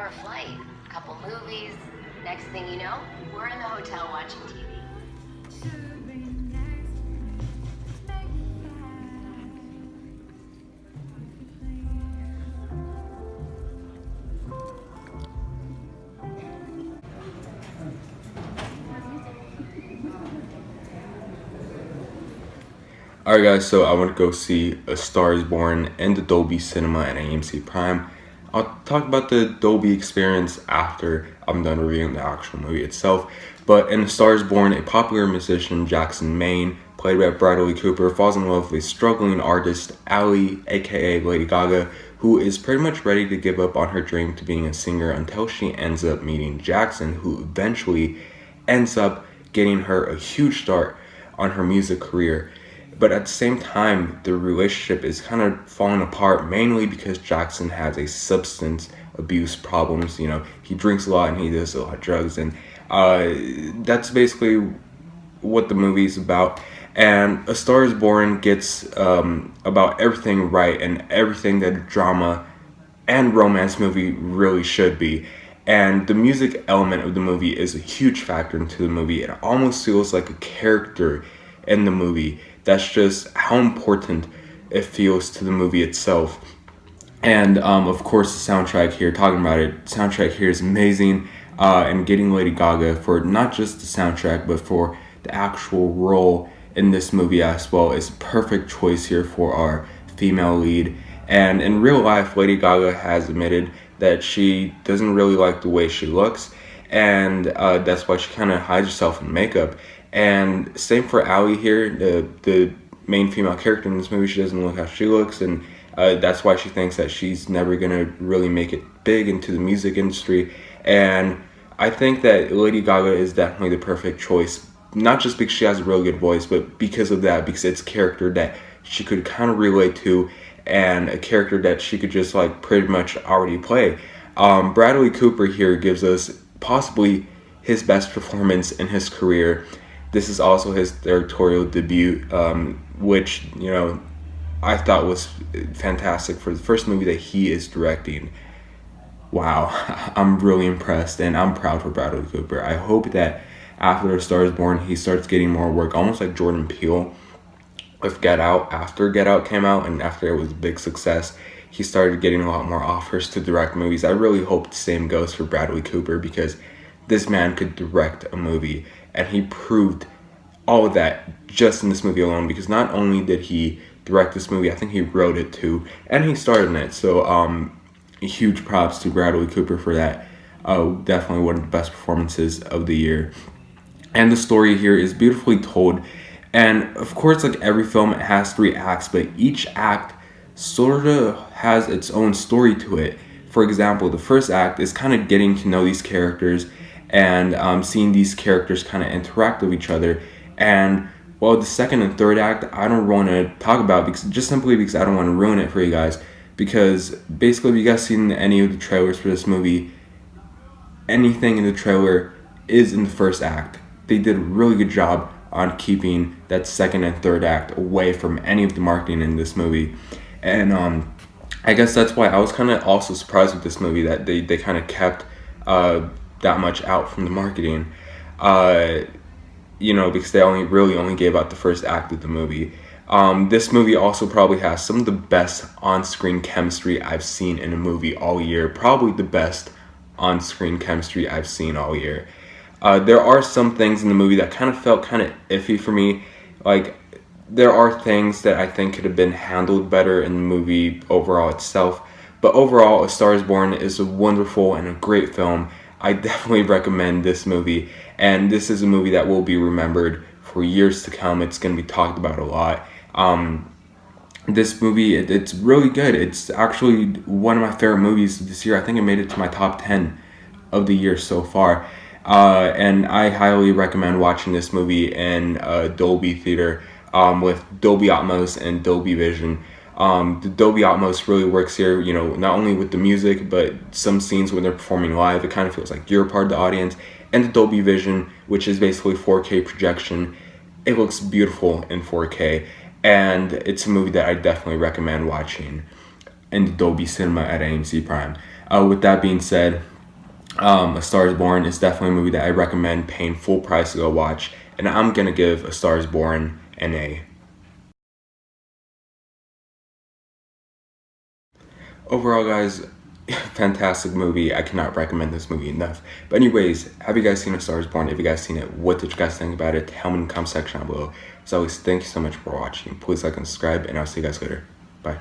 4-hour flight, a couple movies. Next thing you know, we're in the hotel watching TV. Alright guys, so I went to go see A Star is Born in the Dolby Cinema at AMC Prime. I'll talk about the Dolby experience after I'm done reviewing the actual movie itself. But in A Star is Born, a popular musician, Jackson Maine, played by Bradley Cooper, falls in love with a struggling artist, Ally, aka Lady Gaga, who is pretty much ready to give up on her dream to being a singer until she ends up meeting Jackson, who eventually ends up getting her a huge start on her music career. But at the same time, the relationship is kind of falling apart, mainly because Jackson has a substance abuse problems. You know, he drinks a lot and he does a lot of drugs, and that's basically what the movie is about. And A Star is Born gets about everything right and everything that a drama and romance movie really should be. And the music element of the movie is a huge factor into the movie. It almost feels like a character in the movie. That's just how important it feels to the movie itself. And of course, the soundtrack here, talking about it, soundtrack here is amazing. And getting Lady Gaga for not just the soundtrack, but for the actual role in this movie as well is a perfect choice here for our female lead. And in real life, Lady Gaga has admitted that she doesn't really like the way she looks, and that's why she kind of hides herself in makeup. And same for Ally here, the main female character in this movie. She doesn't look how she looks, and that's why she thinks that she's never gonna really make it big into the music industry. And I think that Lady Gaga is definitely the perfect choice, not just because she has a really good voice, but because of that, because it's a character that she could kind of relate to, and a character that she could just like pretty much already play. Bradley Cooper here gives us possibly his best performance in his career. This is also his directorial debut, which, you know, I thought was fantastic for the first movie that he is directing. Wow, I'm really impressed, and I'm proud for Bradley Cooper. I hope that after A Star is Born, he starts getting more work, almost like Jordan Peele with Get Out. After Get Out came out and after it was a big success, he started getting a lot more offers to direct movies. I really hope the same goes for Bradley Cooper, because this man could direct a movie, and he proved all of that just in this movie alone, because not only did he direct this movie, I think he wrote it too, and he starred in it. So huge props to Bradley Cooper for that. Definitely one of the best performances of the year. And the story here is beautifully told. And of course, like every film, it has 3 acts, but each act sort of has its own story to it. For example, the first act is kind of getting to know these characters and seeing these characters kind of interact with each other. And well, the second and third act, I don't want to talk about, because just simply because I don't want to ruin it for you guys. Because basically, if you guys seen any of the trailers for this movie, anything in the trailer is in the first act. They did a really good job on keeping that second and third act away from any of the marketing in this movie. And I guess that's why I was kind of also surprised with this movie, that they kind of kept that much out from the marketing. You know, because they only gave out the first act of the movie. This movie also probably has some of the best on-screen chemistry I've seen in a movie all year. Probably the best on-screen chemistry I've seen all year. There are some things in the movie that kind of felt kind of iffy for me. Like, there are things that I think could have been handled better in the movie overall itself. But overall, A Star is Born is a wonderful and a great film. I definitely recommend this movie. And this is a movie that will be remembered for years to come. It's going to be talked about a lot. This movie, it's really good. It's actually one of my favorite movies this year. I think it made it to my top 10 of the year so far. And I highly recommend watching this movie in Dolby Theater with Dolby Atmos and Dolby Vision. The Dolby Atmos really works here, you know, not only with the music, but some scenes when they're performing live, it kind of feels like you're part of the audience. And the Dolby Vision, which is basically 4K projection, it looks beautiful in 4K. And it's a movie that I definitely recommend watching in the Dolby Cinema at AMC Prime. With that being said, A Star is Born is definitely a movie that I recommend paying full price to go watch, and I'm gonna give A Star is Born an A. Overall, guys, fantastic movie. I cannot recommend this movie enough. But anyways, have you guys seen A Star is Born? If you guys seen it, what did you guys think about it? Tell me in the comment section down below. As always, thank you so much for watching. Please like and subscribe, and I'll see you guys later. Bye.